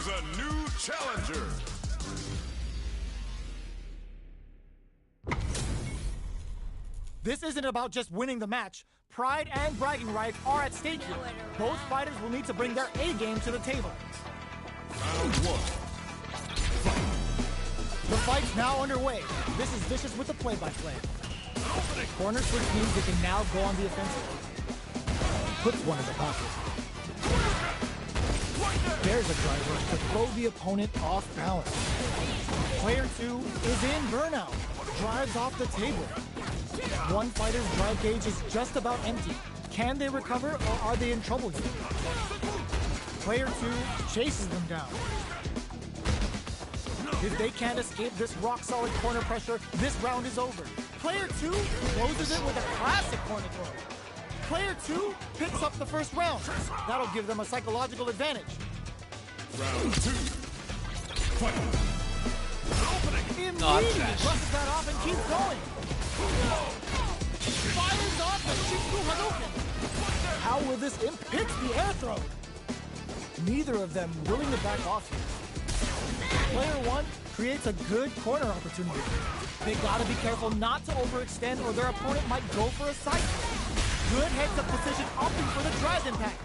comes a new challenger. This isn't about just winning the match. Pride and bragging rights are at stake here. Both fighters will need to bring their A game to the table. Round one. The fight's now underway. This is Vicious with the play-by-play. Corner switch means they can now go on the offensive. Puts one in the pocket. There's a driver to throw the opponent off balance. Player 2 is in burnout. Drives off the table. One fighter's drive gauge is just about empty. Can they recover or are they in trouble here? Player 2 chases them down. If they can't escape this rock-solid corner pressure, this round is over. Player 2 closes it with a classic corner throw. Player 2 picks up the first round. That'll give them a psychological advantage. Round 2. Fight. Immediately brushes that off and keeps going. Fires off the Shinku Hadouken. How will this imp hit the air throw? Neither of them willing to back off here. Player 1 creates a good corner opportunity. They gotta be careful not to overextend or their opponent might go for a side kick. Good heads-up position opting for the drive impact.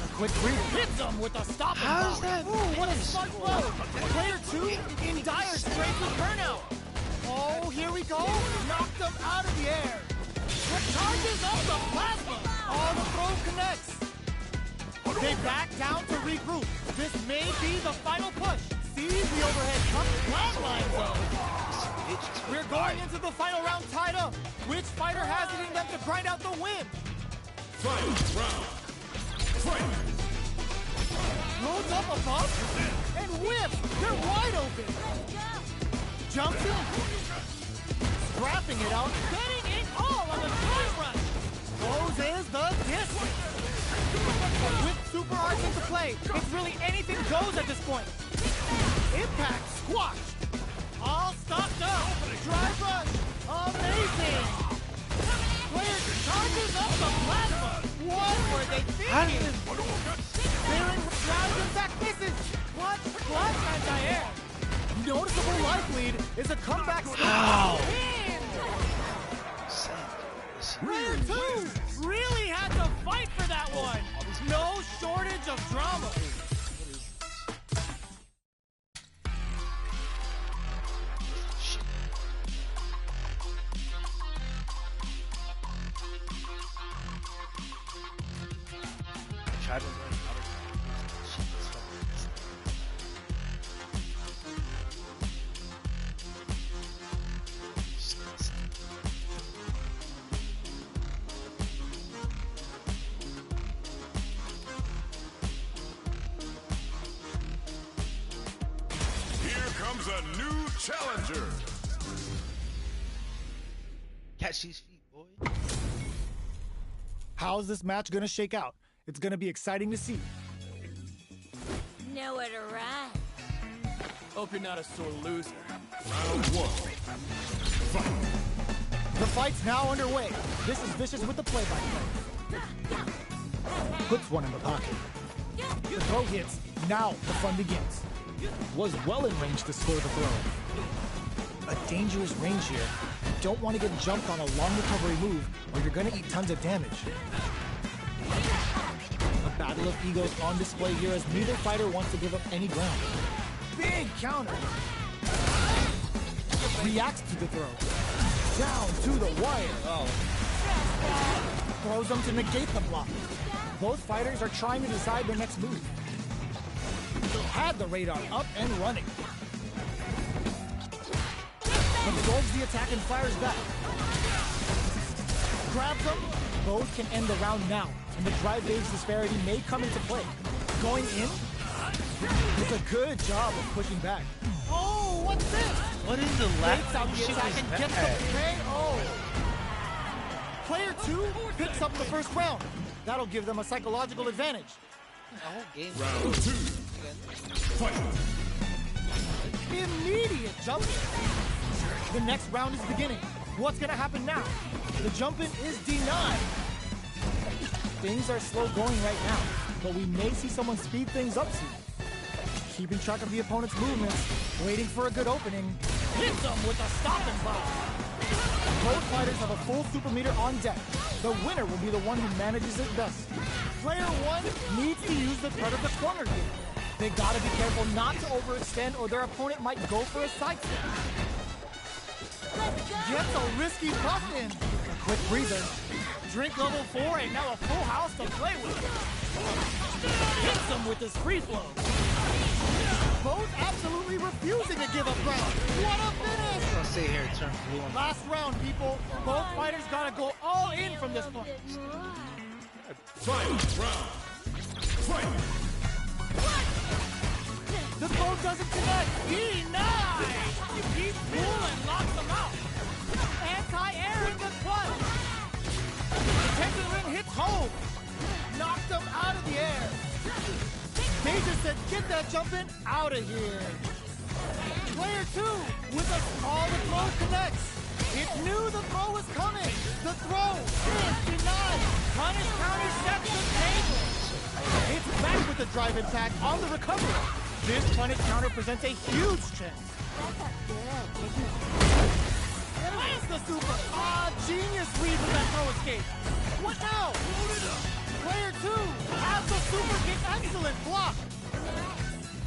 A quick brief hits them with a stop and How's block. that? Ooh, what a smart blow. Player 2 in dire straits with burnout. Oh, here we go. Knocked them out of the air. The charges up the plasma. Oh, the throw connects. They back down to regroup. This may be the final push. Sees the overhead cup flatline though. We're going into the final round tied up. Which fighter has it in them to grind out the win? Final round. Fight. Loads up above and whips. They're wide open. Jumps in. Scrapping it out. Getting it all on the drive rush. Closes the distance. With super arts into play, it's really anything goes at this point. Impact squashed. All stocked up. Drive rush. Amazing. Player charges up the plasma. What were they thinking? Clearing drive impact misses. What? Blast anti-air. Noticeable life lead is a comeback. Wow. Player 2 really had to fight for that one. No shortage of drama. Try to learn how to shit this fucking. Here comes a new challenger. Catch these feet, boy. How's this match gonna shake out? It's gonna be exciting to see. Nowhere to run. Hope you're not a sore loser. Round 1. Fight. The fight's now underway. This is Vicious with the play-by-play. Puts one in the pocket. The throw hits. Now the fun begins. Was well in range to score the throw. A dangerous range here. You don't want to get jumped on a long recovery move or you're gonna eat tons of damage. A battle of egos on display here as neither fighter wants to give up any ground. Big counter. Reacts to the throw. Down to the wire. Throws them to negate the block. Both fighters are trying to decide their next move. They had the radar up and running. Absorbs the attack and fires back. Grabs them. Both can end the round now, and the drive gauge disparity may come into play. Going in? It's a good job of pushing back. Oh, what's this? What is the left? Waits out the attack and gets the KO. Player 2 picks up the first round. That'll give them a psychological advantage. The whole game. Round 2. Fight. Immediate jump. The next round is beginning. What's gonna happen now? The jump in is denied. Things are slow going right now, but we may see someone speed things up soon. keeping track of the opponent's movements, waiting for a good opening. Hits him with a stopping blow. Both fighters have a full super meter on deck. The winner will be the one who manages it best. Player 1 needs to use the predator corner here. They gotta be careful not to overextend or their opponent might go for a side step. Gets a risky buff in. A quick breather. Drink level 4 and now a full house to play with. Hits him with his free flow. Both absolutely refusing to give up ground. What a finish! I'll stay here, turn blue on. Last round, people. Both fighters gotta go all in from this point. Fight round. Fight. The throw doesn't connect. Denied! He pull and locks him out. Anti-air in the clutch. Tekken ring hits home. Knocked him out of the air. They just said, get that jumping out of here. Player 2 with a small, the throw connects. It knew the throw was coming. The throw is denied. Punish counter sets the table. It's back with the drive attack on the recovery. This punish counter presents a huge chance. Lands the super. Genius read with that throw escape. What now? Player 2 has the super kick. Excellent block.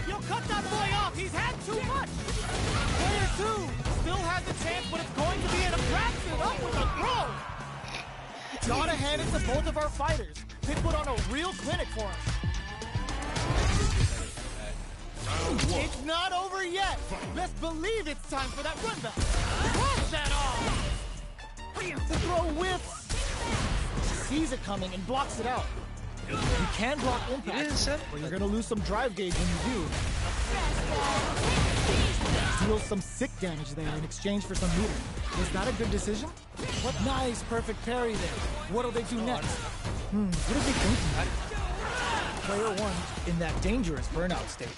You'll cut that boy off. He's had too much. Player 2 still has a chance, but it's going to be an wraps it up with a throw. Gotta hand it to both of our fighters. They put on a real clinic for us. It's not over yet. Let's believe it's time for that run back. Cross that off. The throw whips. Sees it coming and blocks it out. You can block impact, but you're gonna lose some drive gauge when you do. Deals some sick damage there in exchange for some meter. Was that a good decision? What nice, perfect parry there. What'll they do next? What are they thinking? Player 1 in that dangerous burnout state.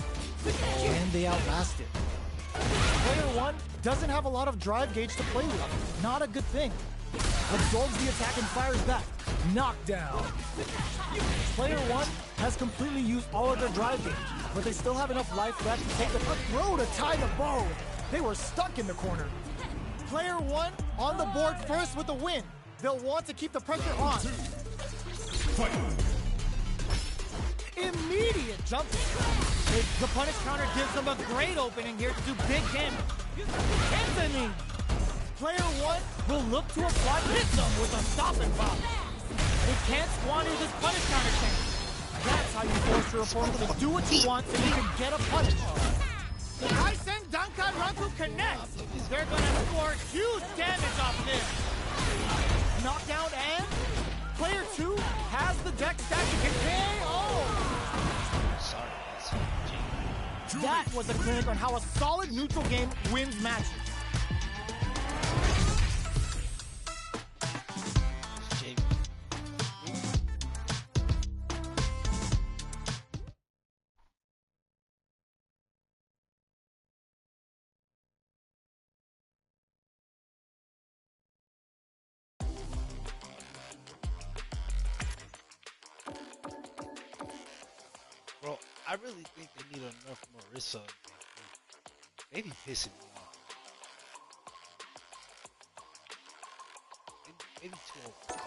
Can they outlast it? Player 1 doesn't have a lot of drive gauge to play with. Not a good thing. Absorbs the attack and fires back. Knockdown. Player 1 has completely used all of their drive gauge, but they still have enough life left to take the throw to tie the bow. They were stuck in the corner. Player 1 on the board first with the win. They'll want to keep the pressure on. Fight. Immediate jumping. The punish counter gives them a great opening here to do big damage. Anthony. Player 1 will look to apply hits them with a stopping bomb. They can't squander this punish counter chance. That's how you force your opponent to do what you want so you can get a punish. The Kaisen Dankan Ranku connects. They're gonna score huge damage off this. Knockdown and player 2 has the deck stack to get KO. That was a clinic on how a solid neutral game wins matches. Bro, I really think they need enough Marissa. Maybe pissing me off. Maybe 205.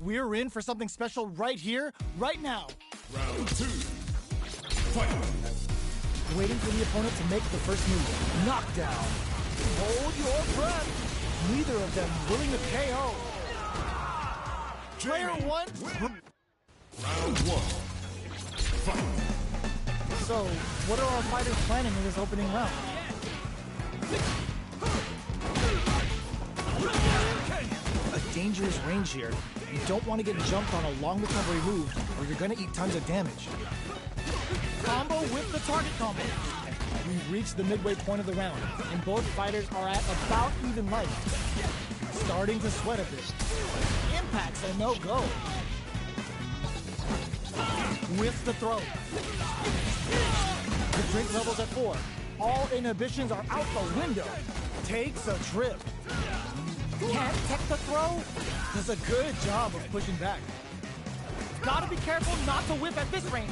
We're in for something special right here, right now. Round 2. Fight. Waiting for the opponent to make the first move. Knockdown. Hold your breath. Neither of them willing to KO. Player 1. Round 1. Fight. So, what are our fighters planning in this opening round? A dangerous range here. You don't want to get jumped on a long recovery move, or you're going to eat tons of damage. Combo with the target combo. We've reached the midway point of the round, and both fighters are at about even life. Starting to sweat a bit. Impact's a no-go. Whiffs the throw. The drink level's at 4. All inhibitions are out the window. Takes a trip. Can't tech the throw. Does a good job of pushing back. Gotta be careful not to whip at this range.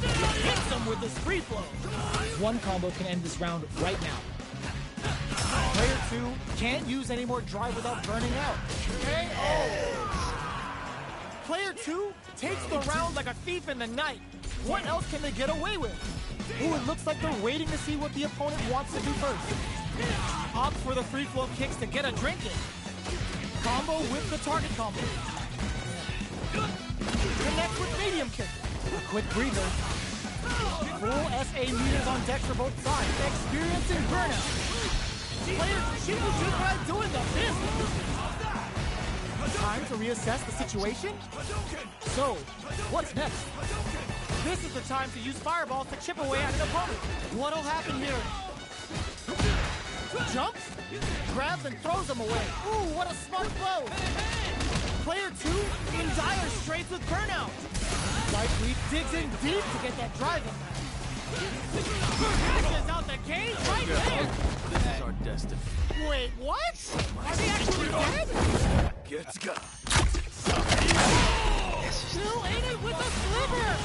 Hits him with this free flow. One combo can end this round right now. Player 2 can't use any more drive without burning out. KO! Player 2 takes the round like a thief in the night. What else can they get away with? Ooh, it looks like they're waiting to see what the opponent wants to do first. Opts for the free flow kicks to get a drink in. Combo with the target combo. Connects with medium kick. A quick breather. Full SA meters on deck for both sides. Experiencing burnout. Players Shifu Jukai doing the business. Time to reassess the situation? So, what's next? This is the time to use fireballs to chip away at an opponent. What'll happen here? Jumps, grabs, and throws them away. Ooh, what a smart blow! Player 2 in dire straits with burnout. Lightweed digs in deep to get that drive in. Dashes out the cage right there. This is our destiny. Wait, what? Are they actually dead? Let's go. Still in it with a sliver.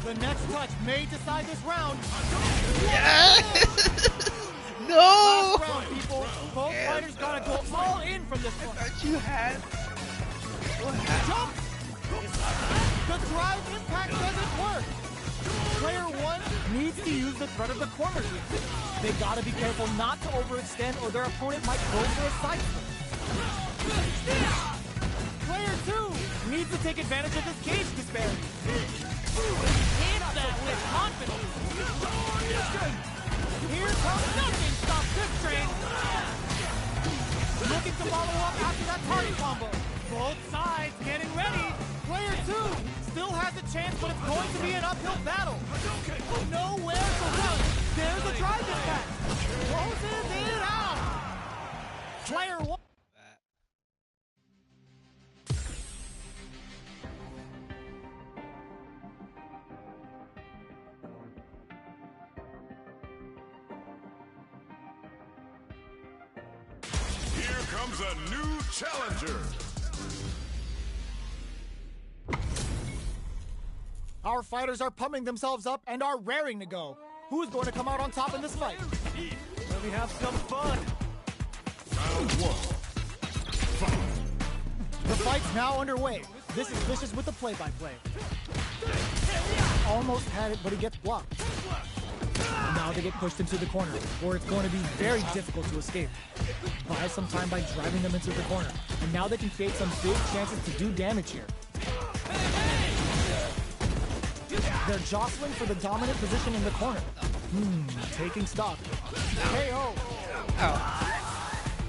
The next touch may decide this round. No! Last round, people. Both fighters gotta go all in from this one. Thought you had. Jump! The drive impact doesn't work. Player 1 needs to use the threat of the corner here. They gotta be careful not to overextend or their opponent might go for a side flip. Player 2 needs to take advantage of this cage disparity. Hit that with confidence. Here comes Nothing stops this train. looking to follow up after that target combo. Both sides getting ready. Player 2 Still has a chance, but it's going to be an uphill battle. nowhere to run. There's a drive impact. Closes it out. Player 1. Here comes a new challenger. Our fighters are pumping themselves up and are raring to go. Who's going to come out on top in this fight? Let me have some fun. Round 1. The fight's now underway. This is Vicious with the play-by-play. Almost had it, but he gets blocked. Now they get pushed into the corner, where it's going to be very difficult to escape. Buy some time by driving them into the corner, and now they can create some big chances to do damage here. They're jostling for the dominant position in the corner. Taking stock. KO.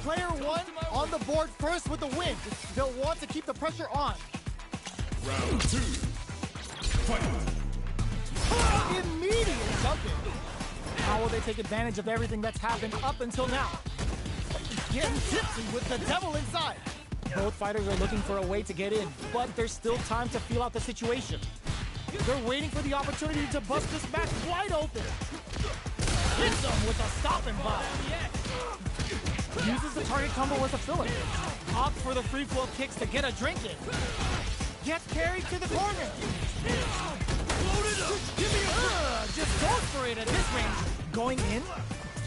Player 1 on the board first with the win. They'll want to keep the pressure on. Round 2. Fight. Immediate jumping. How will they take advantage of everything that's happened up until now? Getting tipsy with the devil inside. Both fighters are looking for a way to get in, but there's still time to feel out the situation. They're waiting for the opportunity to bust this match wide open. Hits him with a stop and block. Uses the target combo as a filler. Opts for the free flow kicks to get a drink in. Gets carried to the corner. Just goes for it at this range. Going in.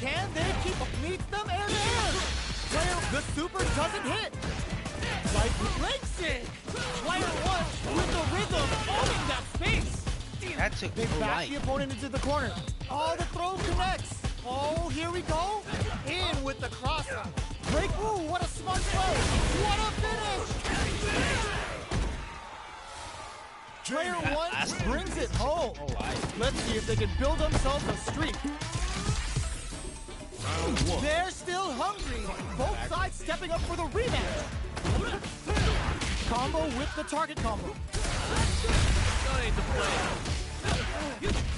Can they keep up? Meets them air to air. Player, the super doesn't hit. Like Leg sick. Player 1 with the rhythm owning that space. That took they no back light. the opponent into the corner. Oh, the throw connects. Oh, here we go. In with the crosser. Break. Ooh, what a smart play. What a finish. Player 1 brings it home. Let's see if they can build themselves a streak. Round 1. They're still hungry. Both sides stepping up for the rematch. Combo with the target combo.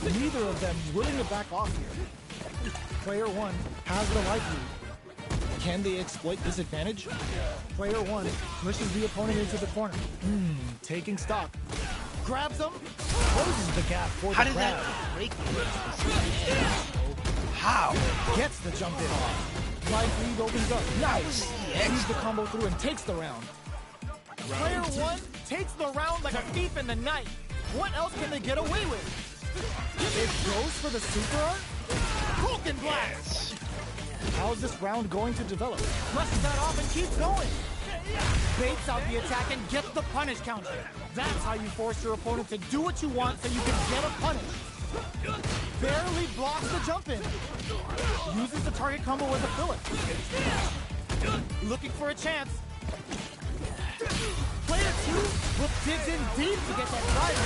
Neither of them willing to back off here. Player 1 has the life lead. Can they exploit this advantage? Player 1 pushes the opponent into the corner. Taking stock. grabs him, closes the gap for How the did grab. that break? How? Gets the jump in. Right lead opens up. Nice. Sees the combo through and takes the round. Player 1 takes the round like a thief in the night. What else can they get away with? It goes for the super art. Vulcan Blast. How's this round going to develop? Presses that off and keeps going. Baits out the attack and gets the punish counter. That's how you force your opponent to do what you want so you can get a punish. Barely blocks the jump in. Uses the target combo as a filler. Looking for a chance. Player 2 digs in deep to get that drive.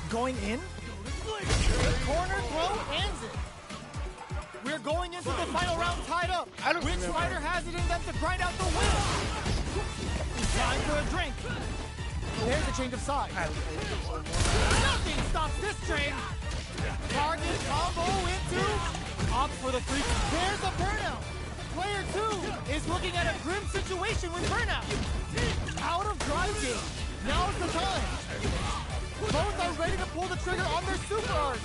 Going in. Corner throw ends it. We're going into the final round tied up. Which fighter has it in them to grind out the win? Time for a drink. There's a change of sides. Nothing stops this train. Target combo into. Opt for the free. There's a burnout. Player 2 is looking at a grim situation with burnout. Out of drive game. Now's the time. Both are ready to pull the trigger on their super art.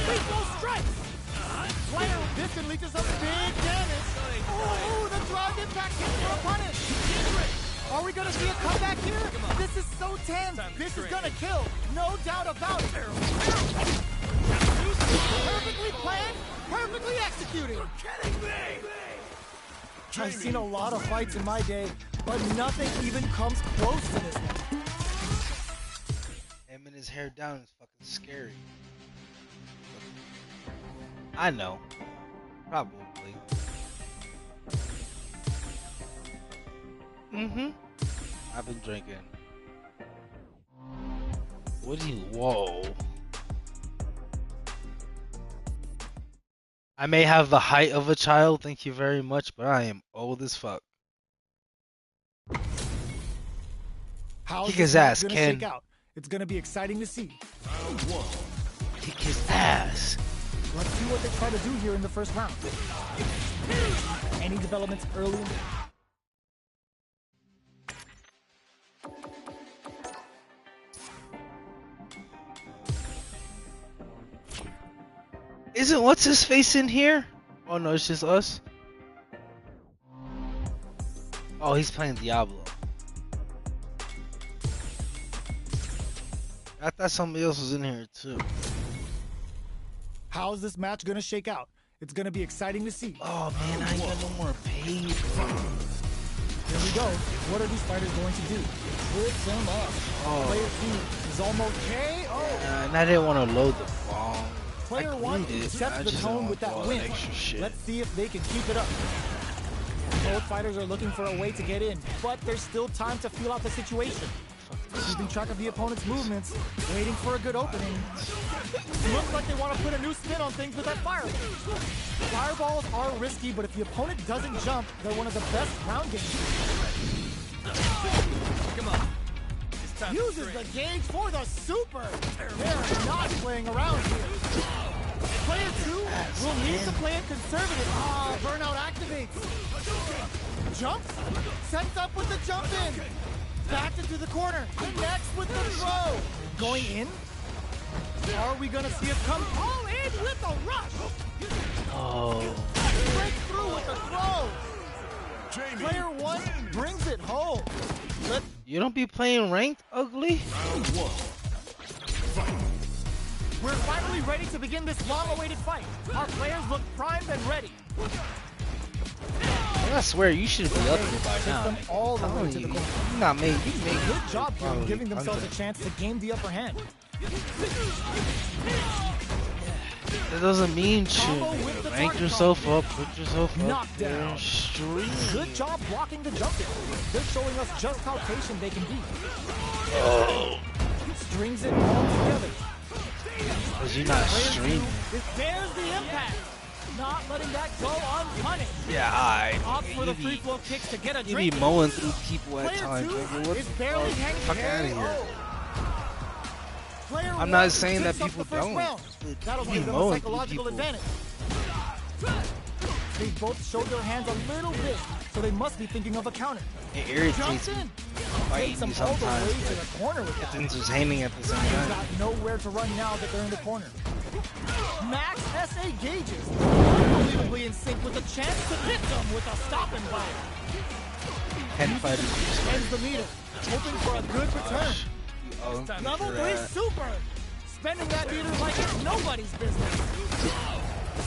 Lethal strikes. Player, this can lead to some big damage. Oh, the drive impact hits for a punish. Are we gonna see a comeback here? This is so tense. This is gonna kill. No doubt about it. Perfectly planned, perfectly executed. You're kidding me. I've seen a lot of fights in my day, but nothing even comes close to this one. Him and his hair down is fucking scary. I know. Probably. I've been drinking. What do you... Whoa. I may have the height of a child, thank you very much, but I am old as fuck. Kick his ass, Ken. It's gonna be exciting to see. Kick his ass. Let's see what they try to do here in the first round. Any developments early? Isn't what's his face in here? Oh no, it's just us. Oh, he's playing Diablo. I thought somebody else was in here too. How's this match gonna shake out? It's gonna be exciting to see. Oh man, I ain't got no more paper. Here we go. What are these fighters going to do? Trips him up. Oh. Player 2 is almost KO. And I didn't want to load the bomb. Player 1 sets the tone with that win. Let's see if they can keep it up. Both fighters are looking for a way to get in, but there's still time to feel out the situation. Keeping track of the opponent's movements, waiting for a good opening. Looks like they want to put a new spin on things with that fireball. Fireballs are risky, but if the opponent doesn't jump, they're one of the best ground games. Come on. Uses the gauge for the super. They're not playing around here. Player 2 will need to play it conservative. Burnout activates. Jumps. Sets up with the jump in. Back into the corner. Connects with the throw. Going in. Are we going to see it come all in with a rush? Oh. Break through with the throw. Player 1 brings it home. You don't be playing ranked, ugly? We're finally ready to begin this long-awaited fight. Our players look primed and ready. I swear you should be up here by now. Them all the way to the corner. You not made. You made Good job here in giving themselves a chance to gain the upper hand. That doesn't mean to rank yourself up, put yourself up Knockdown. Stream. Good job blocking the jump in. They're showing us just how patient they can be. Oh. Strings it all together. Cause you're not streaming. There's the impact. Not letting that go unpunished. Yeah, alright. Opt for the free flow kicks to get a You drink. be mowing through people at Player times. 2 Nigga. What is the barely fuck? hanging. Fuck out of here. Player I'm not 1 saying that picks up people the first don't. round. That'll You give them a mowing psychological through people. advantage. They both showed their hands a little bit, so they must be thinking of a counter. It irritates Jumps me. in. fighting Takes him you all the sometimes, way to but the corner with it's that. entertaining at the same He's time. got nowhere to run now that they're in the corner. Max SA gauges, unbelievably in sync with a chance to hit them with a stop and bite. 10 fighters. Ends the meter, hoping for a good return. Oh, Level for 3 that. super, spending that meter like it's nobody's business.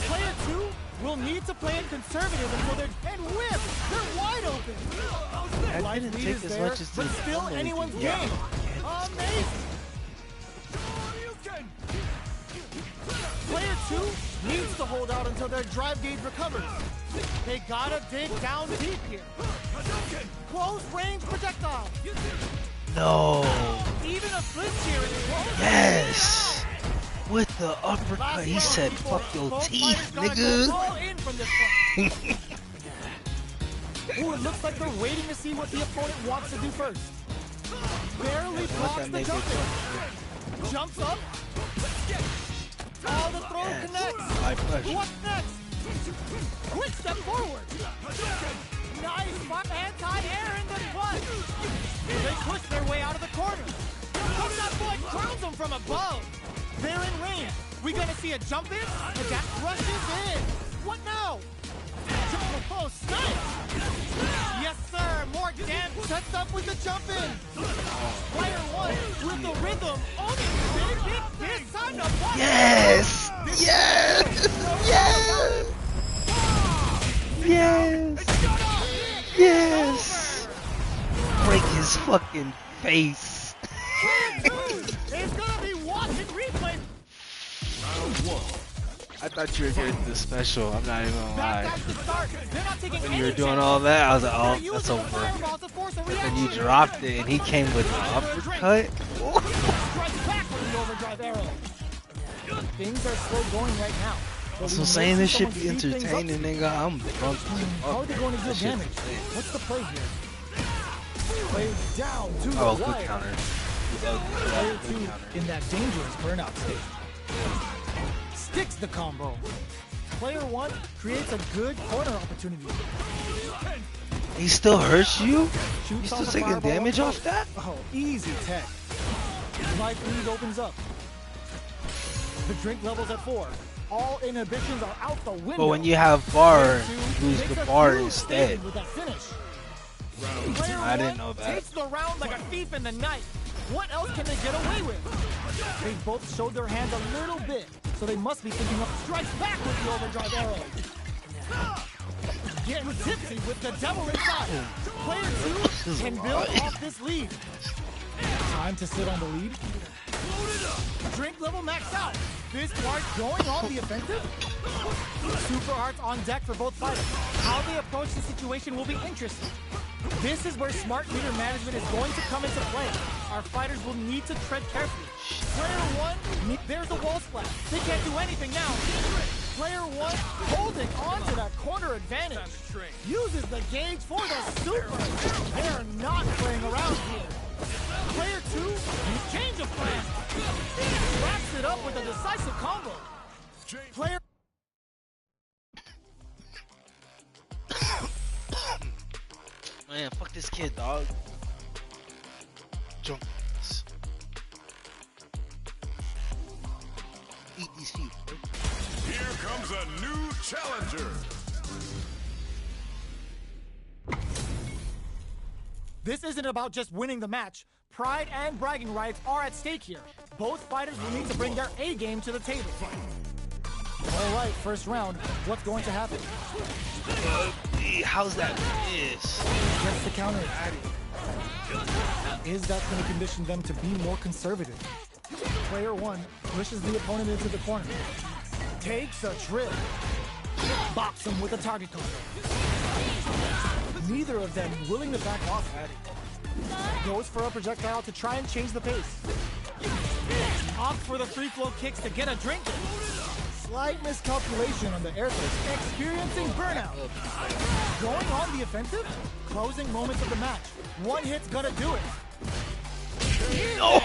Player 2 will need to play it conservative until they're and whip. They're wide open. That Life didn't lead take is as there, much as but the still other anyone's yeah. game. Amazing. Player 2 needs to hold out until their drive gauge recovers. They gotta dig down deep here. Close range projectile. No. Even a flinch here is close. Yes. With the uppercut, he said, "Fuck your teeth, nigga." All in from this one. Ooh, it looks like they're waiting to see what the opponent wants to do first. Barely blocks the jump in. Jumps up. Oh, the throw connects. High pressure. What's next? Quick step forward. Nice anti-air in the punch. They push their way out of the corner. Coconut Boy crowns them from above. They're in range. We gonna see a jump in? And that rushes in. What now? Triple post, nice. Yes, sir. More damage sets up with the jump in. Player 1 with the rhythm. Oh, big time to punch. Yes. Yes. Yes. Yes. Yes. Break his fucking face. It's gonna be watching replay. I thought you were here at the special. I'm not even gonna lie. Back to start. They're not taking When any you were doing chances. all that, I was like, They're oh, using that's the over. fireball to force a Then you reaction. dropped it, and he came with the uppercut. Strikes back with the overdrive arrow. Things are slow going right now. but So we saying may this see should someone be speed things up. entertaining, nigga. I'm drunk. as How are fuck. they going to That deal shit damage? insane. What's the play here? Play down to the Oh, good wire. counter. Player Good 2 counter. in that dangerous burnout state. Sticks the combo. Player 1 creates a good corner opportunity. He still hurts you? Shoots You off still a taking fireball damage up off that? Oh, easy tech. Life lead opens up. The drink level's at 4. All inhibitions are out the window. But when you have bar, Player 2 you lose makes the a bar huge instead. stand with that finish. Player I didn't 1 know that. takes the round like a thief in the night. What else can they get away with? They both showed their hands a little bit, so they must be thinking of strikes back with the overdrive arrow. Getting tipsy with the devil inside. Player 2 can build off this lead. Time to sit on the lead. Drink level maxed out. This part going on the offensive. Super hearts on deck for both fighters. How they approach the situation will be interesting. This is where smart meter management is going to come into play. Our fighters will need to tread carefully. Player 1, there's a wall splash. They can't do anything now. Player 1 holding on to that corner advantage. Uses the gauge for the super. They are not playing around here. Player 2, change of plan. Wraps it up with a decisive combo. Player Man, fuck this kid, dog. Jump. Eat these feet, bro. Here comes a new challenger. This isn't about just winning the match. Pride and bragging rights are at stake here. Both fighters will need to bring their A game to the table. All right, first round. What's going to happen? How's that miss? Gets the counter. Is that going to condition them to be more conservative? Player 1 pushes the opponent into the corner. Takes a trip. Bops him with a target combo. Neither of them willing to back off. Goes for a projectile to try and change the pace. Opts for the free flow kicks to get a drink. Slight miscalculation on the air face. Experiencing burnout. Going on the offensive. Closing moments of the match. One hit's gonna do it. No!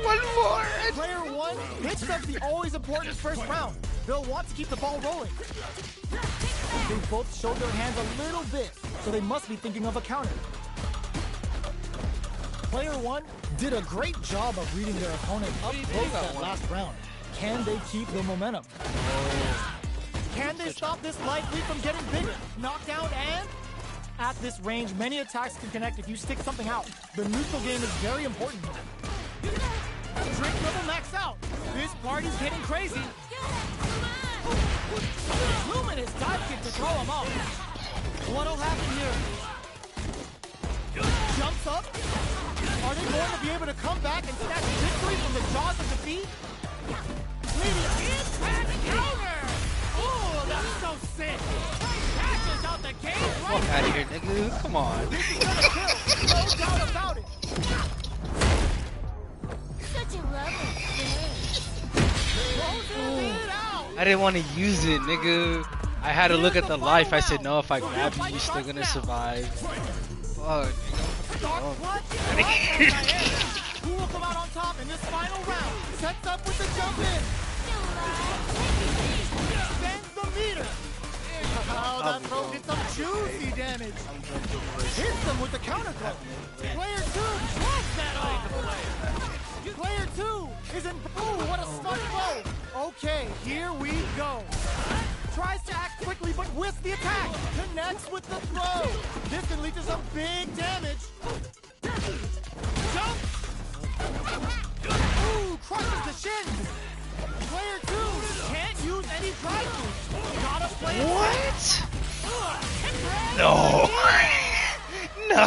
One more! Player 1 hits up the always important first round. They'll want to keep the ball rolling. They both showed their hands a little bit, so they must be thinking of a counter. Player one did a great job of reading their opponent up close that last round. Can they keep the momentum? Can they stop this life lead from getting bigger? Knockdown and... At this range, many attacks can connect if you stick something out. The neutral game is very important. Drink level max out. This party's getting crazy. Luminous dive kick to throw him off. What'll happen here? Jumps up. Are they going to be able to come back and snatch victory from the jaws of defeat? Leading impact counter! Oh, that's so sick! Catches out the cage right Fuck out of here, nigga. Come on. This is gonna kill, no doubt about it. Such a lovely face. Closing it out. I didn't want to use it, nigga. I had to look at the life. I said, no, if I grab you, you're still gonna survive. Fuck. Dark clutch. Who will come out on top in this final round? Sets up with the jump in. Sends the meter. Oh, that throw did some juicy damage. Hits them with the counter clutch. Player two drops that off. Player two is in. Ooh, what a smart throw. Okay, here we go. Tries to act quickly, but with the attack. Connects with the throw. This can lead to some big damage. Jump. Ooh, crushes the shins. Player two can't use any drive boost. Gotta play it. What? No. No.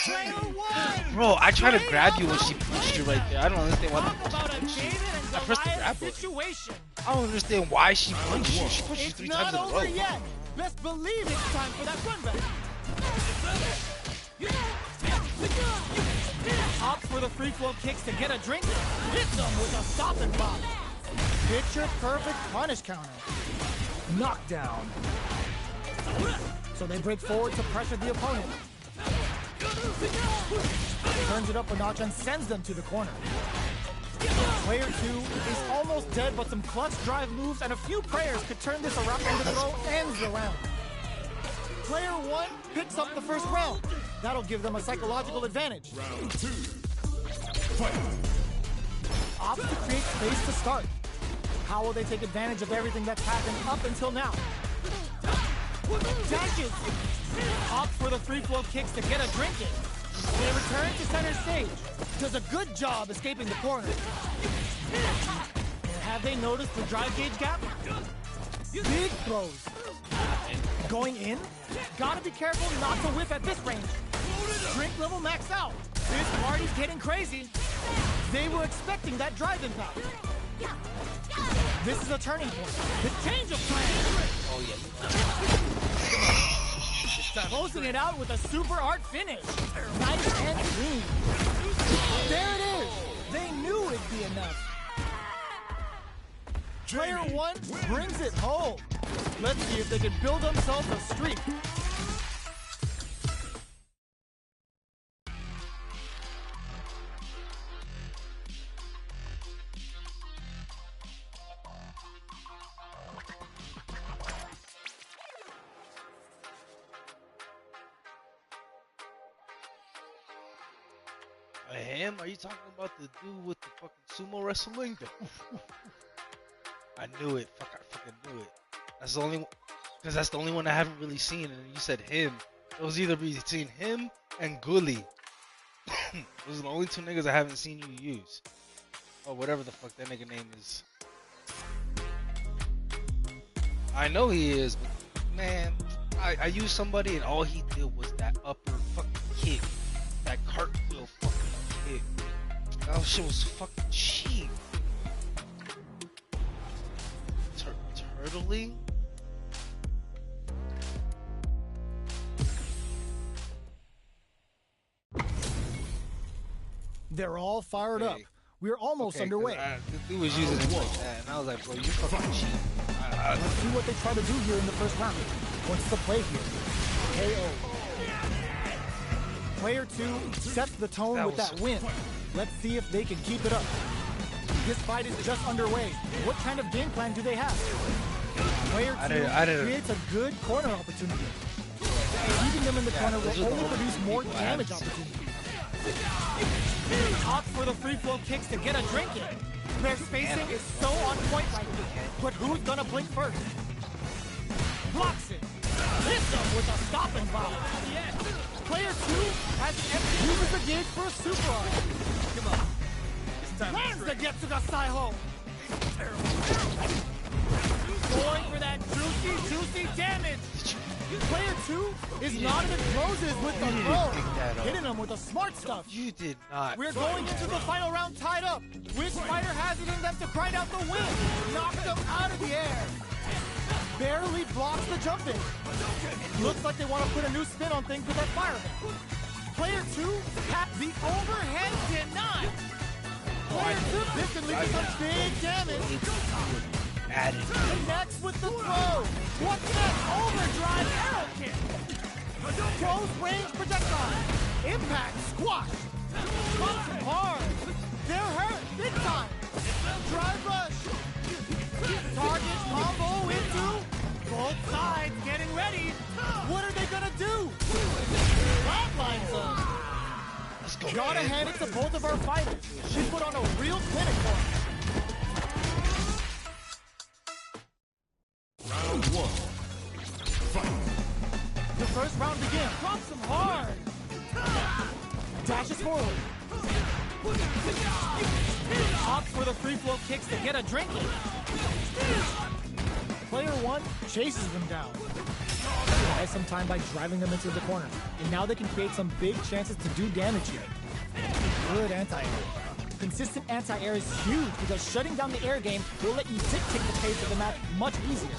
Player one. Bro, I tried to grab you when she pushed you right there. I don't understand why the Talk about a fuck she pushed David you. and I pressed the Goliath grab button. situation. I don't understand why she punched you. She pushed you It's 3 not times in a row. over yet. Best believe it's time for that run back. Opts for the free flow kicks to get a drink. Hits them with a stop and block. Picture perfect punish counter. Knockdown. So they break forward to pressure the opponent. Turns it up a notch and sends them to the corner. Player two is almost dead, but some clutch drive moves and a few prayers could turn this around, and the throw ends the round. Player one picks up the first round. That'll give them a psychological advantage. Round 2. Fight. Opts to create space to start. How will they take advantage of everything that's happened up until now? Dashes! Opts for the free flow kicks to get a drink in. They return to center stage. Does a good job escaping the corner. Have they noticed the drive gauge gap? Big throws. Going in? Gotta be careful not to whiff at this range. Drink level max out. This party's getting crazy. They were expecting that drive impact. This is a turning point. The change of plan. Oh, yeah. Closing it out with a super art finish. Nice and clean. There it is. They knew it'd be enough. Player one brings it home. Let's see if they can build themselves a streak. Him? Are you talking about the dude with the fucking sumo wrestling? I knew it. Fuck, I fucking knew it. That's the only one, because that's the only one I haven't really seen. And you said him. It was either between him and Gully. Those are the only 2 niggas I haven't seen you use. Or whatever the fuck that nigga name is. I know he is, but man, I used somebody and all he did was that upper fucking kick. That cartwheel fucking kick. That shit was fucking cheap. Turtling? They're all fired up. We're almost underway. The dude was using it like that, and I was like, bro, you fucking cheap. Let's see what they try to do here in the first round. What's the play here? KO. Player two sets the tone with that win. Let's see if they can keep it up. This fight is just underway. What kind of game plan do they have? Player two creates a good corner opportunity. Leaving them in the corner will only produce more damage opportunity. Opts for the free flow kicks to get a drink in. Their spacing is so on point right now. But who's gonna blink first? Blocks it. Hits him with a stopping bomb. Player 2 has an empty. Uses the gauge for a super art. Come on. Lands the Getsuga Saiho. Going for that juicy damage. Player 2 is not even closes with the throw. Hitting him with the smart stuff. You did not. We're going into the final round tied up. Which fighter has it in them to grind out the win? Knocks them out of the air. Barely blocks the jumping. Looks like they want to put a new spin on things with that fireman. Player 2 had the overhead denied. Player 2, this can lead to some big damage. Added. Connects with the throw. What's that? Overdrive arrow kick. Close range projectile. Impact squash. Bumps him hard. They're hurt big time. Drive rush. Target combo into both sides getting ready. What are they gonna do? Flatlines them. Let's go. Gotta hand it to both of our fighters. She put on a real clinic for us. Round 1. Fight. The first round begins. Bumps him hard. Dashes forward. Opts for the free flow kicks to get a drink in. Player 1 chases them down. Buys some time by driving them into the corner. And now they can create some big chances to do damage here. Good anti-air. Consistent anti-air is huge because shutting down the air game will let you dictate the pace of the match much easier.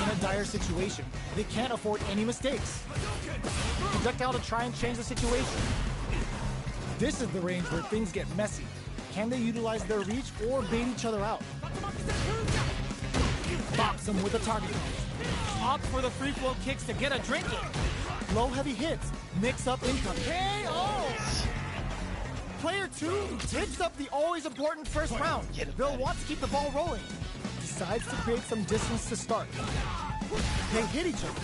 In a dire situation, they can't afford any mistakes. Projectile to try and change the situation. This is the range where things get messy. Can they utilize their reach or bait each other out? Box them with a target. Opt for the free flow kicks to get a drink in. Low heavy hits, mix up income. KO! Player 2 digs up the always important first round. They'll want to keep the ball rolling. Decides to create some distance to start. They hit each other.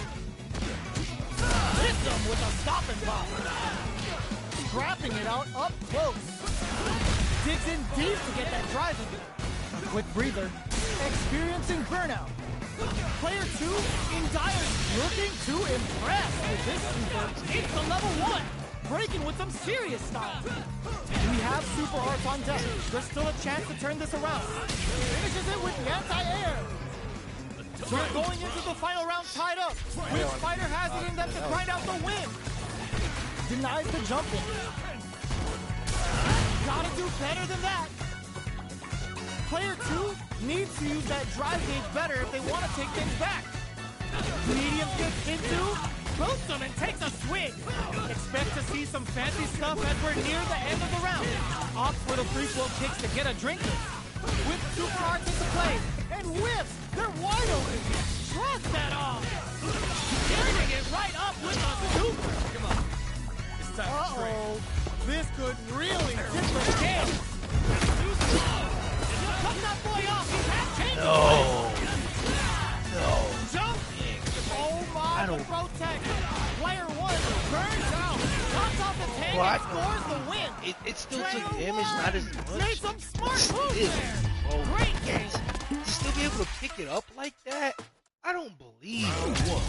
Hits them with a stopping bomb. Scrapping it out up close. Digs in deep to get that drive in. A quick breather. Experiencing burnout. Player 2 in dire, looking to impress with this super. It's the level 1, breaking with some serious style. We have super arts on deck. There's still a chance to turn this around. Finishes it with the anti-air. We're going into the final round tied up. Which fighter has it in them to grind out the win? Denies the jumping. Gotta do better than that. Player 2 needs to use that drive gauge better if they want to take things back. Medium gets into, boosts them and takes a swing. Expect to see some fancy stuff as we're near the end of the round. Opts for the free flow kicks to get a drink in. With super arts into play, and whips, they're wide open. Trust that off. Turning it right up with a super. Come on. It's time to train. This could really tip the scale. Cut that boy off. He's had changes. No. Jump. Oh my, the protect. Player 1 burns out. Cuts off the tank and scores the win. It still took damage, not as much. Made some smart moves there. Great game. To still be able to pick it up like that, I don't believe it.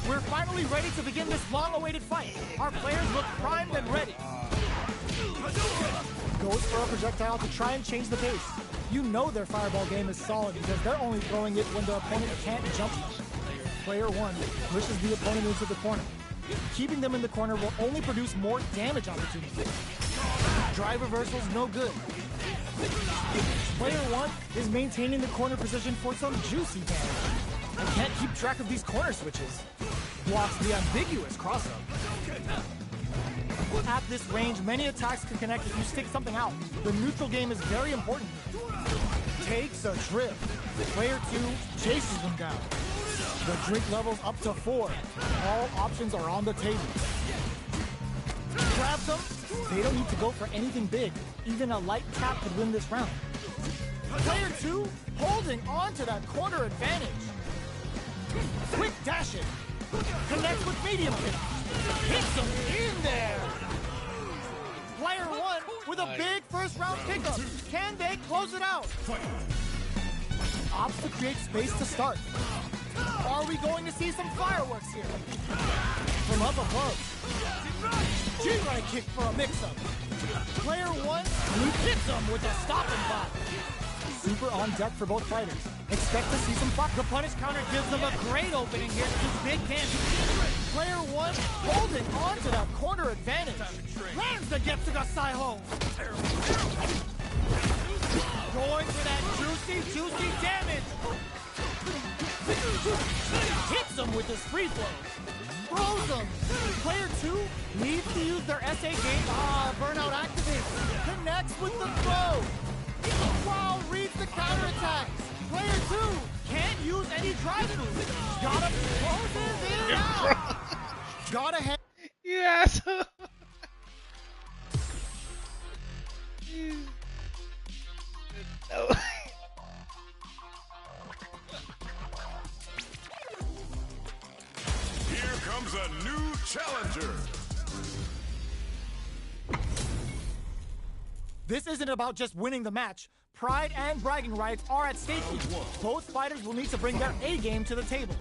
We're finally ready to begin this long-awaited fight. Our players look primed and ready. Goes for a projectile to try and change the pace. You know their fireball game is solid because they're only throwing it when the opponent can't jump. Player 1 pushes the opponent into the corner. Keeping them in the corner will only produce more damage opportunities. Drive reversal's no good. Player 1 is maintaining the corner position for some juicy damage. I can't keep track of these corner switches. Blocks the ambiguous cross-up. At this range, many attacks can connect if you stick something out. The neutral game is very important here. Takes a trip. Player 2 chases them down. The drink level's up to 4. All options are on the table. Grabs them. They don't need to go for anything big. Even a light tap could win this round. Player 2 holding on to that corner advantage. Quick dash it. Connects with medium kick. Hits him in there. Player one with a big first round pickup. Can they close it out? Opts to create space to start. Are we going to see some fireworks here? From up above. G-right kick for a mix-up. Player one hits him with a stopping block. Super on deck for both fighters. Expect to see some fire. The punish counter gives them a great opening here to do big damage. Player one holding on to that corner advantage. Lands the Getsuga Saiho. Going for that juicy damage. Hits him with his free throws. Throws him. Player two needs to use their SA game. Burnout activates. Connects with the throw. Wow, reads the counterattack. Player two can't use any drive moves. Gotta closes it out. Gotta head. Yes. No. Here comes a new challenger. This isn't about just winning the match. Pride and bragging rights are at stake here. Both fighters will need to bring their A game to the table.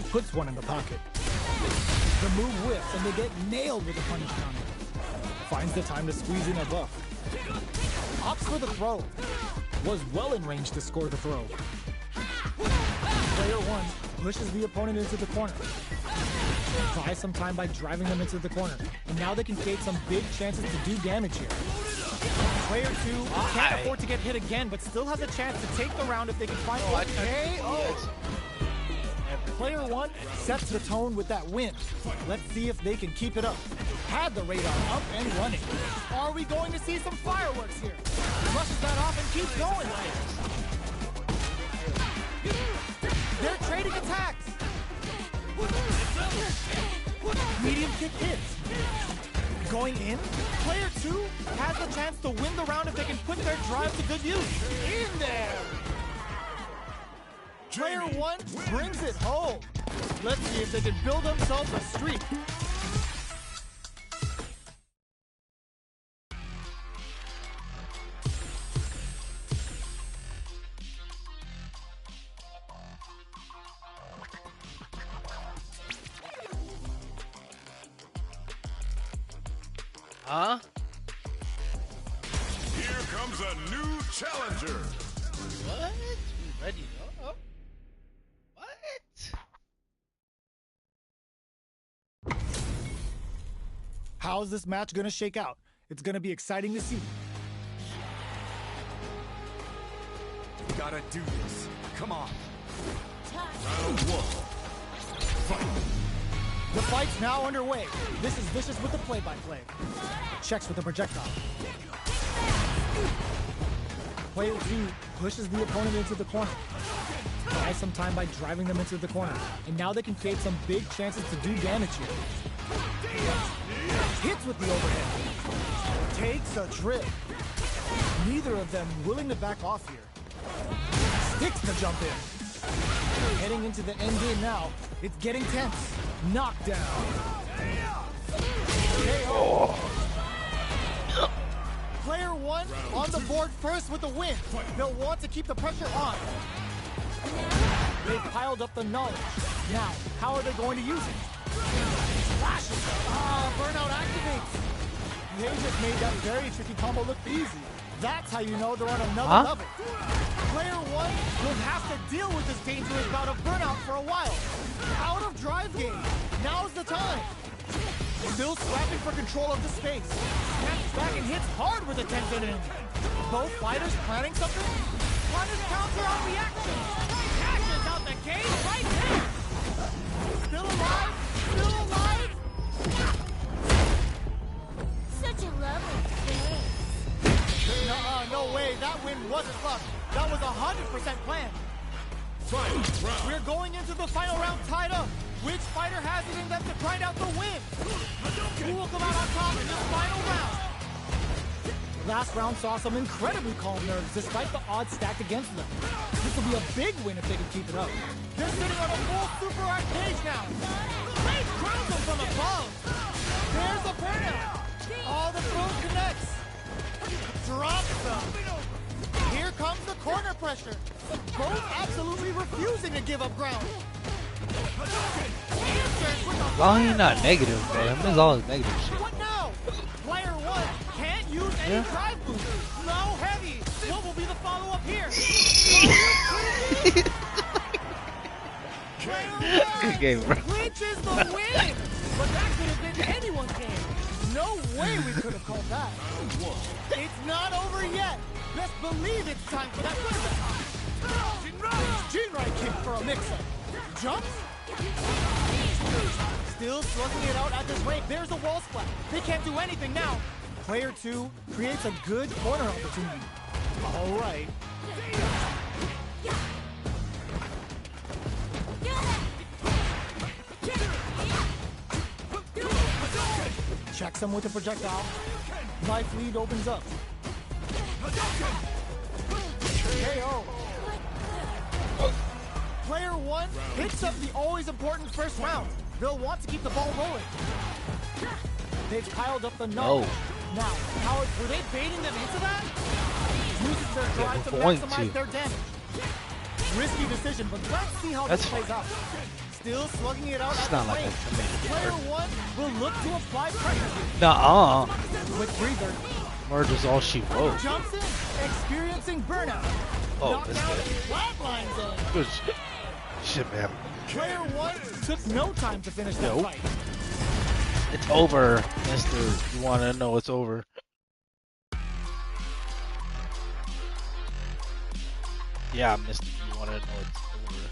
Puts one in the pocket. The move whips and they get nailed with a punish counter. Finds the time to squeeze in a buff. Opts for the throw. Was well in range to score the throw. Player one pushes the opponent into the corner. Buys some time by driving them into the corner. And now they can create some big chances to do damage here. Player two can't afford to get hit again, but still has a chance to take the round if they can find a KO. Player one sets the tone with that win. Let's see if they can keep it up. Had the radar up and running. Are we going to see some fireworks here? Brushes that off and keeps going. They're trading attacks. Medium kick hits. Going in, player two has the chance to win the round if they can put their drive to good use. In there. Player one brings it home. Let's see if they can build themselves a streak. Huh? Here comes a new challenger. What? We ready? Oh. What? How's this match gonna shake out? It's gonna be exciting to see. Gotta do this. Come on. Round one. Fight. The fight's now underway. This is Vicious with the play-by-play. Checks with the projectile. Player two pushes the opponent into the corner. Buys some time by driving them into the corner. And now they can create some big chances to do damage here. Hits with the overhead. Takes a trip. Neither of them willing to back off here. Sticks the jump in. Heading into the end game now. It's getting tense. Knockdown. KO. Player one on the board first with the win. They'll want to keep the pressure on. They've piled up the knowledge. Now, how are they going to use it? Flashes. Burnout activates. They just made that very tricky combo look easy. That's how you know they're on another level. Player one will have to deal with this dangerous bout of burnout for a while. Out of drive game. Now's the time. Still scrapping for control of the space. Snaps back and hits hard with a 10-pin in. Both fighters planning something. Punish counter on reaction. Cashes out the cage right there. Still alive. Still alive. Such a lovely face. No way. That win wasn't luck. That was 100% planned. We're going into the final round tied up. Which fighter has it in them to grind out the win? Who will come out on top in this final round? Last round saw some incredibly calm nerves despite the odds stacked against them. This will be a big win if they can keep it up. They're sitting on a full super arcade now. Great crowns them from above. There's a burnout. All the throw connects. Drops them. Here comes the corner pressure. Both absolutely refusing to give up ground. Answers with a As long as he's not negative, bro. Him is always negative shit. What now? Player one can't use any drive boost. No heavy. What will be the follow-up here? Good game, bro. Clinches the win. But that could have been anyone's game. No way we could have called that. It's not over yet. Best believe it's time for that comeback. Jinrai kick for a mix-up. Jumps. Still slugging it out at this rate. There's a wall splat. They can't do anything now. Player two creates a good corner opportunity. All right. Checks him with a projectile. Life lead opens up. KO. Player one picks up the always important first round. They'll want to keep the ball rolling. They've piled up the no. Now, how were they baiting them into that? Uses their drive to maximize their damage. Risky decision, but let's see how this plays out. Still slugging it out at the range. Player one will look to apply pressure. Nuh-uh. With breather. Merge is all she wrote. Jumps in, experiencing burnout. Oh, this Knockdown guy. flatlines in. Good shit. Shit, man. Player one took no time to finish that fight. It's over, mister. You want to know it's over. Yeah, mister. You want to know it's over.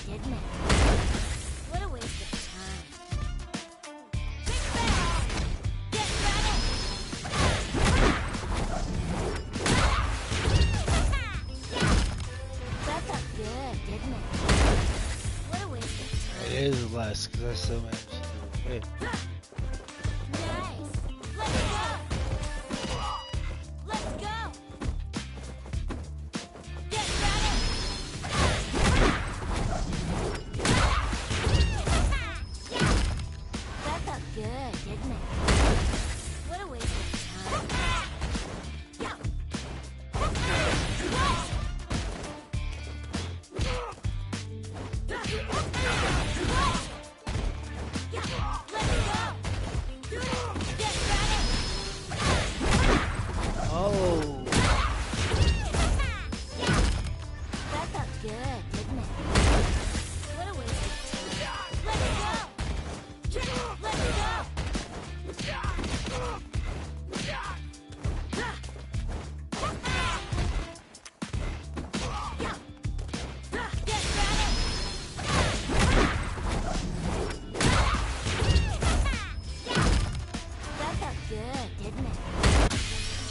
didn't it? What a waste of time. Get ready! That felt good, didn't it? What a waste of time. It is less because I still managed to do it. Nice. Let's go. Let's go. Get ready. That felt good, didn't it? What a waste of time. Let's go. Get ready. Oh, That felt good, didn't it? What a waste of time. Let's go. Let's go. Get ready. That felt good, didn't it?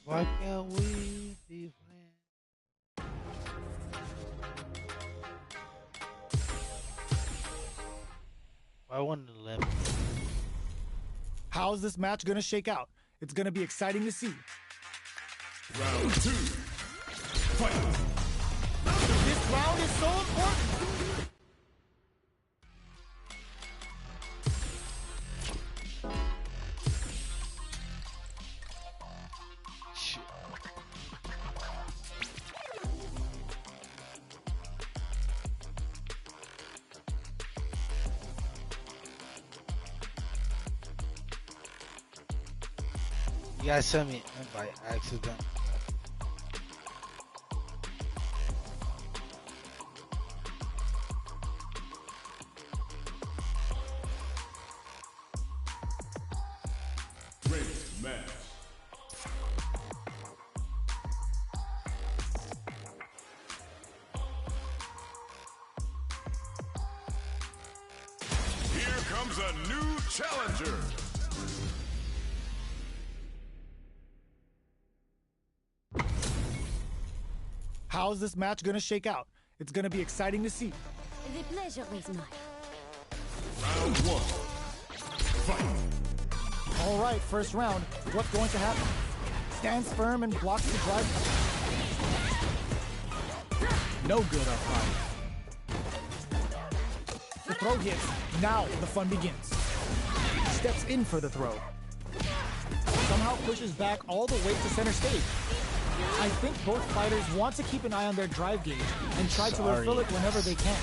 why can't we be friends? I wanted to limp. How's this match gonna shake out? It's gonna be exciting to see. Round 2. Fight. This round is so important. Shit. You guys sent me an invite accident. Great match. Here comes a new challenger. How's this match gonna shake out? It's gonna be exciting to see. The pleasure is mine. Round 1. Fight. All right, first round. What's going to happen? Stands firm and blocks the drive. No good up high. The throw hits. Now the fun begins. Steps in for the throw. Somehow pushes back all the way to center stage. I think both fighters want to keep an eye on their drive gauge and try to refill it whenever they can.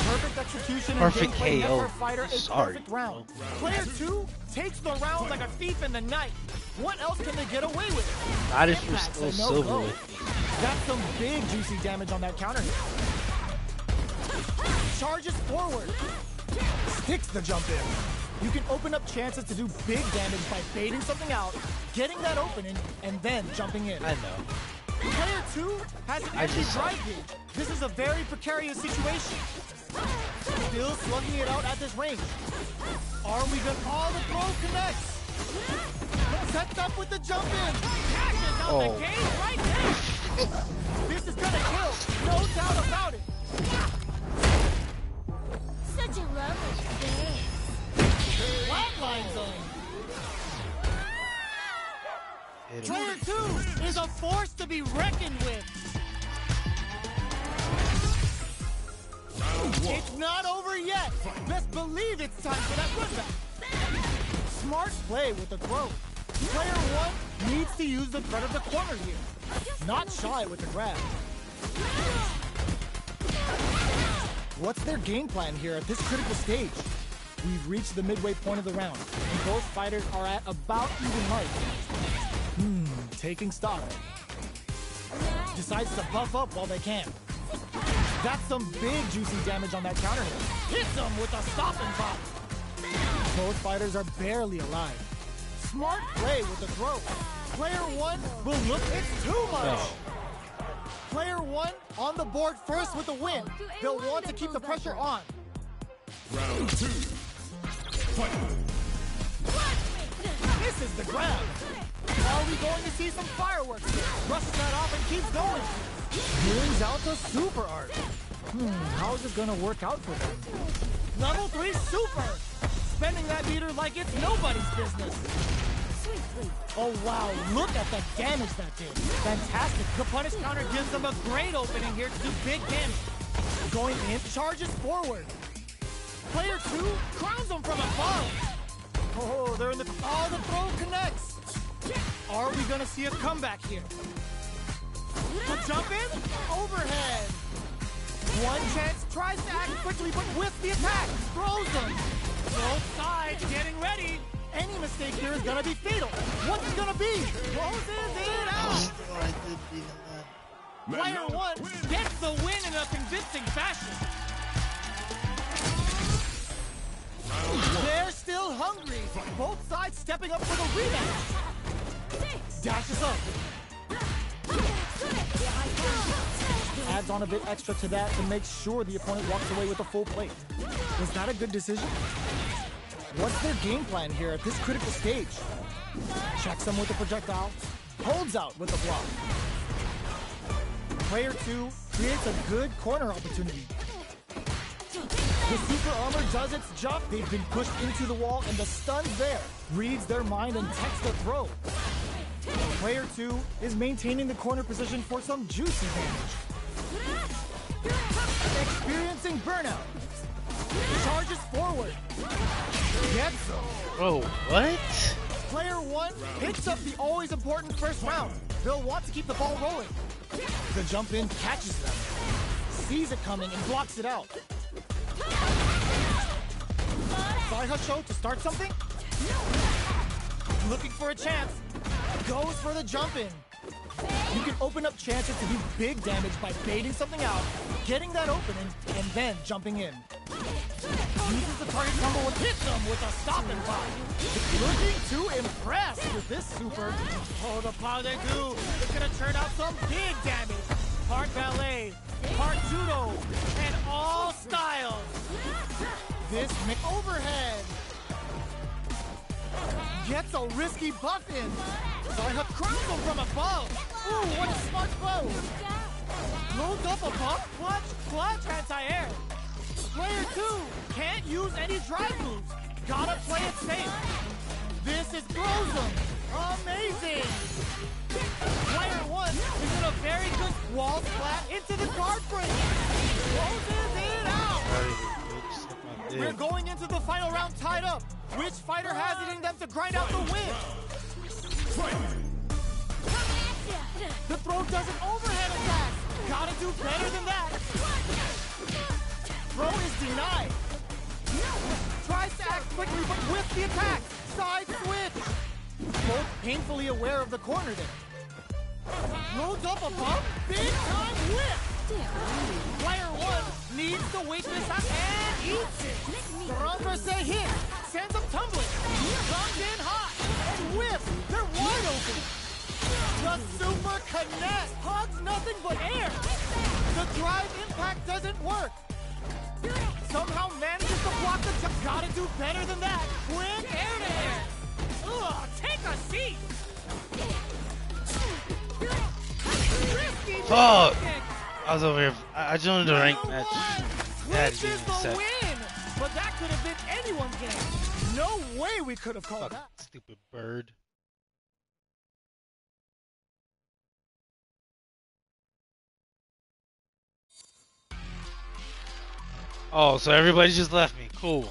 Perfect execution Perfect and gameplay KO. never fighter a Sorry, perfect round. bro. Player 2 takes the round like a thief in the night. What else can they get away with? That is for Impact's still a no silver go. with me. That's some big juicy damage on that counter hit. Charges forward. Sticks the jump in. You can open up chances to do big damage by baiting something out, getting that opening, and then jumping in. I know. Player 2 has an empty drive gauge. This is a very precarious situation. Still slugging it out at this range. Are we gonna... Oh, the throw connects. Sets up with the jump in. Cashes out the game right there. This is gonna kill. No doubt about it. Such a lovely face. Flatline zone. Player 2 is a force to be reckoned with. It's not over yet. Best believe it's time for that run back. Smart play with the throw. Player 1 needs to use the threat of the corner here. Not shy with the grab. What's their game plan here at this critical stage? We've reached the midway point of the round, and both fighters are at about even life. Taking stock. Decides to buff up while they can. That's some big juicy damage on that counter hit. Hits them with a stop and pop. Both fighters are barely alive. Smart play with the throw. Player 1 will look, it's too much. Player 1 on the board first with the win. They'll want to keep the pressure on. Round 2. Fight. This is the grab. Are we going to see some fireworks? Rushes that off and keeps going. Brings out the super art. How is it going to work out for them? Level 3 super. Spending that meter like it's nobody's business. Oh wow, look at the damage that did. Fantastic. The punish counter gives them a great opening here to do big damage. Going in, charges forward. Player 2 crowns them from above. Oh, they're in the... Oh, the throw connects. Are we going to see a comeback here? The jump in, overhead. One chance, tries to act quickly, but with the attack, throws them. Both sides getting ready. Any mistake here is going to be fatal. What's it going to be? Closes it out. Player 1 gets the win in a convincing fashion. They're still hungry. Both sides stepping up for the rematch. Dashes up. Adds on a bit extra to that to make sure the opponent walks away with a full plate. Was that a good decision? What's their game plan here at this critical stage? Checks them with a projectile, holds out with a block. Player 2 creates a good corner opportunity. The super armor does its job. They've been pushed into the wall and the stun's there. Reads their mind and techs the throw. Player 2 is maintaining the corner position for some juicy damage. Experiencing burnout. Charges forward. Gets them. Bro, what? Player 1 picks up the always important first round. They'll want to keep the ball rolling. The jump in catches them. Sees it coming and blocks it out. Saihasho to start something? Looking for a chance. Goes for the jump in. You can open up chances to do big damage by baiting something out, getting that opening, and then jumping in. Uses the target combo and hits them with a stop and pop. Looking to impress with this super. Oh, the power they do. It's gonna turn out some big damage. Part ballet, part judo, and all styles. This overhead. Gets a risky buff in. Saihasho crowns him from above. Ooh, what a smart blow. Loads up above, clutch, anti-air. Player 2 can't use any drive moves. Gotta play it safe. This is Grozum. Amazing. Player 1 is in a very good wall splat into the guard break. Closes it out. We're going into the final round tied up. Which fighter has it in them to grind out the win? The throw does an overhead attack. Gotta do better than that. Throw is denied. Tries to act quickly, but with the attack. Side switch. Both painfully aware of the corner there. Loads up above. Big time whip. Player 1 needs to wait this out and eats it. The Ranversei hit. sends them tumbling. Comes in hot and whips. They're wide open. The super connect. Hugs nothing but air. The drive impact doesn't work. Somehow manages to block the jump. Gotta do better than that. Quick air to air. Ugh, take a seat. Fuck! I was over here. I joined the ranked match. Yeah, Which is the win. But that could have been anyone's game. No way we could have called Fuck, that. stupid bird. Oh, so everybody just left me. Cool.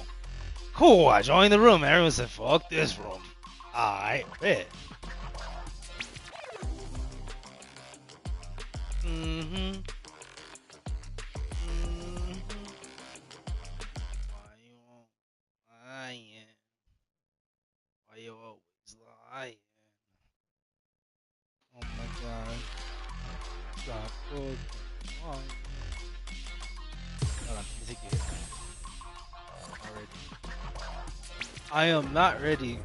Cool, I joined the room. Everyone said, fuck this room. Alright, bet. Mm-hmm. Why you always lying? Oh my god. Stop fucking lying. Hold on, let me take a hit. I am not ready.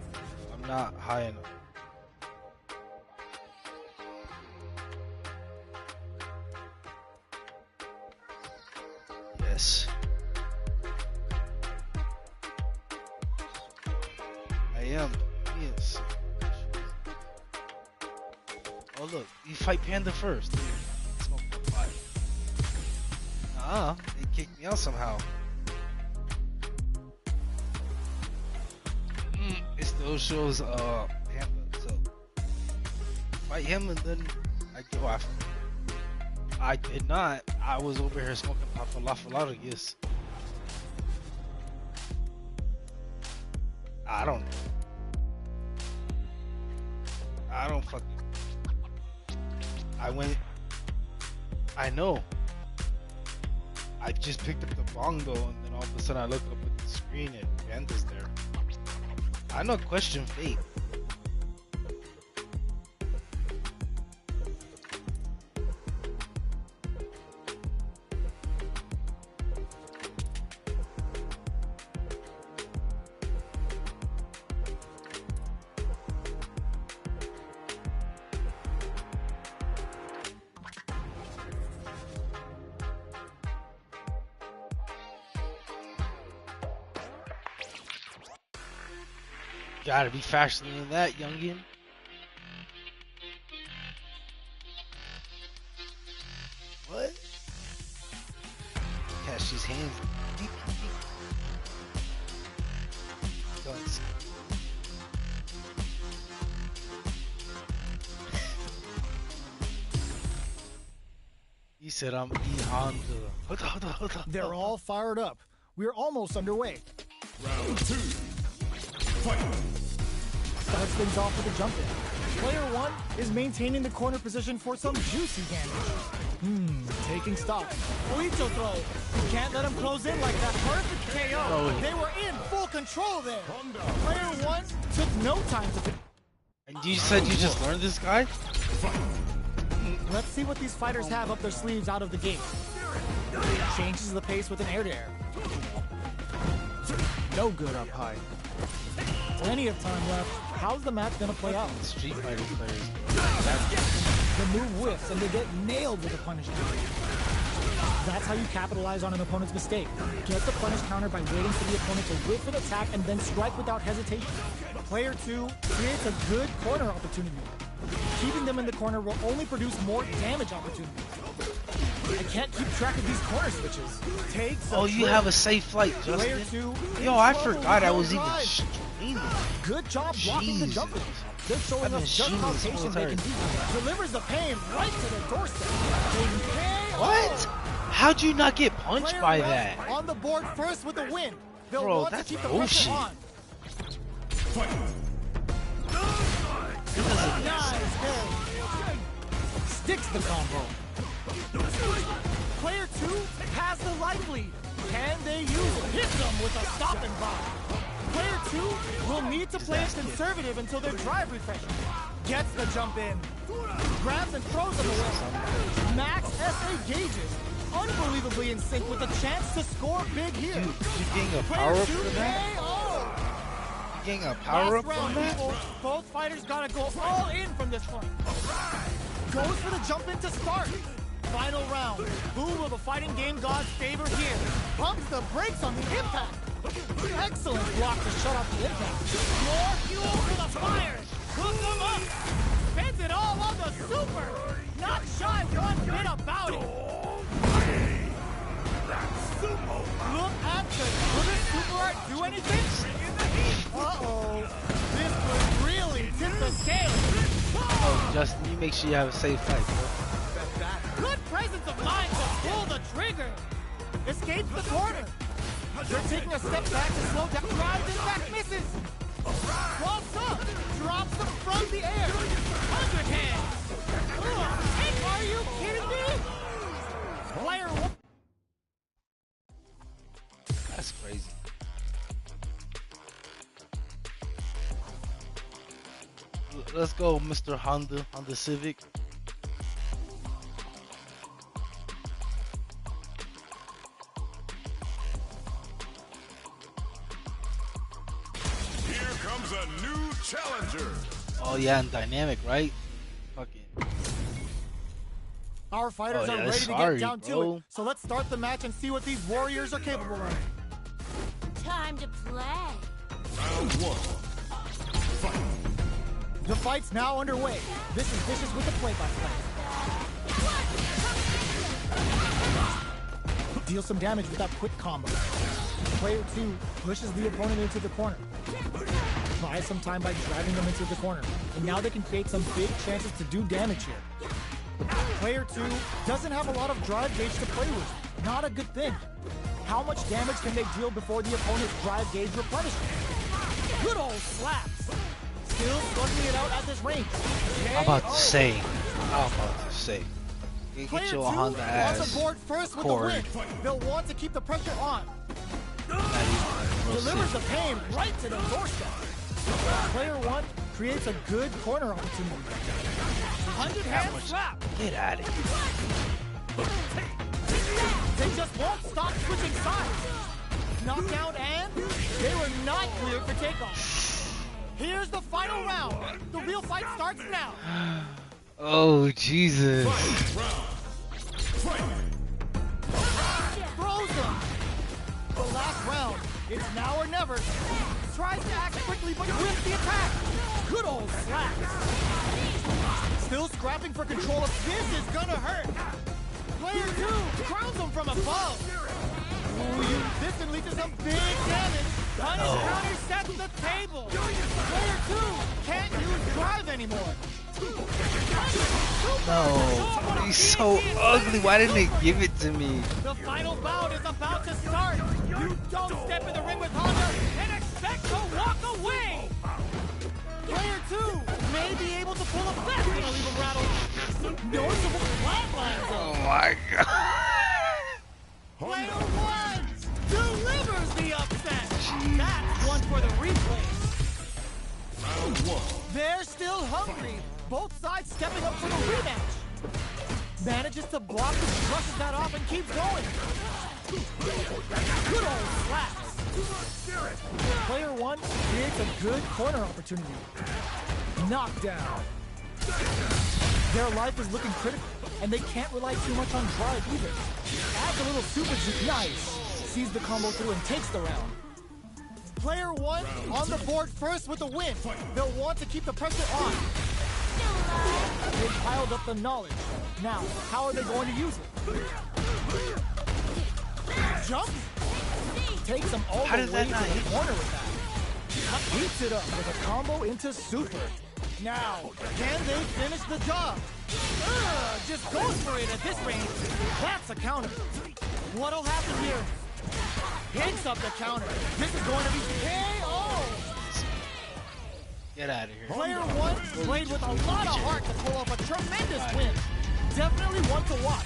I'm not high enough. Yes. I am. Yes. Oh look, you fight Panda first. Smoke the fire. They kicked me out somehow. It still shows Panda, so fight him and then I go after him. I did not. I was over here smoking Papalafalaris. I don't know. I don't fucking. I went. I know. I just picked up the bongo and then all of a sudden I look up at the screen and Panda's there. I know question fate. Gotta be faster than that, youngin. What? Catch these hands. Guns. He said I'm E-Honda. They're all fired up. We're almost underway. Round 2. Fight. Starts things off with a jump in. Player 1 is maintaining the corner position for some juicy damage. Taking stock. Oito throw. You can't let him close in like that. Perfect KO. They were in full control there. Player 1 took no time to... And you said you just learned this guy? Let's see what these fighters have up their sleeves out of the gate. Changes the pace with an air-to-air. No good up high. Plenty of time left. How's the match gonna play out? Street Fighter players. The move whiffs and they get nailed with a punish counter. That's how you capitalize on an opponent's mistake. Get the punish counter by waiting for the opponent to whiff an attack and then strike without hesitation. Player 2 creates a good corner opportunity. Keeping them in the corner will only produce more damage opportunities. I can't keep track of these corner switches. Oh, you have a safe flight, Justin. Yo, I forgot I was even streaming. Good job blocking the jump. They're showing us just how patient they can be. Delivers the pain right to their doorstep. What? How'd you not get punched by that? On the board first with the win. They'll Bro, want that's to keep the bullshit. pressure on. Nice carry. Sticks the combo. Player 2 has the light lead. Can they use it? Hit them with a stop and block. Player 2 will need to play it conservative until their drive refreshes. Gets the jump in. Grabs and throws them away. Max SA gauges. Unbelievably in sync with a chance to score big here. Dude, you getting a power up for that? Getting a power up Last from round, that? people. Both fighters gotta go all in from this one. Goes for the jump in to start. Final round. Who will the fighting game gods favor here? Pumps the brakes on the impact. Excellent block to shut off the impact. More fuel for the fire. Hook them up. Spends it all on the super. Not shy one bit about it. Look at this. Will this super art do anything? Uh-oh. This could really tip the scale. Oh, Justin, you make sure you have a safe fight, bro. Good presence of mind to pull the trigger. Escapes the corner. They're taking a step back to slow down. Drives it back, misses. Walks up. Drops them from the air. 100 hands. Hey, are you kidding me? Player one. That's crazy. Let's go, Mr. Honda Civic. Here comes a new challenger. Oh yeah, and dynamic, right? Fucking. Our fighters Oh, are yeah, ready to sorry, get down to bro. it. So let's start the match and see what these warriors are capable of. Time to play. Round one. The fight's now underway. This is Vicious with the play-by-play. Deal some damage with that quick combo. Player 2 pushes the opponent into the corner. Buys some time by driving them into the corner. And now they can create some big chances to do damage here. Player 2 doesn't have a lot of drive gauge to play with. Not a good thing. How much damage can they deal before the opponent's drive gauge replenishes? Good old slaps. Still slugging it out at this range. I'm about to KO. say. You Player get 2 your Honda wants ass. a board first with cord. the win. They'll want to keep the pressure on. Not even real Delivers sick. the pain right to the doorstep. Player 1 creates a good corner opportunity. 100 hand slap. Get out of here. They just won't stop switching sides. Knockdown and they were not clear for takeoff. Here's the final round. The real fight starts now. Oh Jesus. Throws him. The last round. It's now or never. Tries to act quickly, but whiffs the attack. Good old slap. Still scrapping for control. This is gonna hurt. Player 2 crowns him from above. Ooh, this can lead to some big damage. Punish counter sets the table. Player 2 can't use drive anymore. No. He's so ugly. Why didn't they give it to me? The final bout is about to start. You don't step in the ring with Honda and expect to walk away. Player 2 may be able to pull a fast and leave him rattled. Noticeable flatlines. Oh my god. Player 1 delivers the upset. That's one for the replay. Round one. They're still hungry. Both sides stepping up for the rematch. Manages to block it, brushes that off, and keeps going. Good old slaps. Player 1 creates a good corner opportunity. Knockdown. Their life is looking critical, and they can't rely too much on drive either. Adds a little super juke. Nice. Sees the combo through and takes the round. Player 1 on the board first with a win. They'll want to keep the pressure on. They piled up the knowledge. Now, how are they going to use it? Jump. Takes them all How the does way that to not the hit? corner with that. Heats it up with a combo into super. Now, can they finish the job? Just goes for it at this range. That's a counter. What'll happen here? Picks up the counter. This is going to be KO. Get out of here. Player 1 played with a lot of heart to pull off a tremendous win. Definitely one to watch.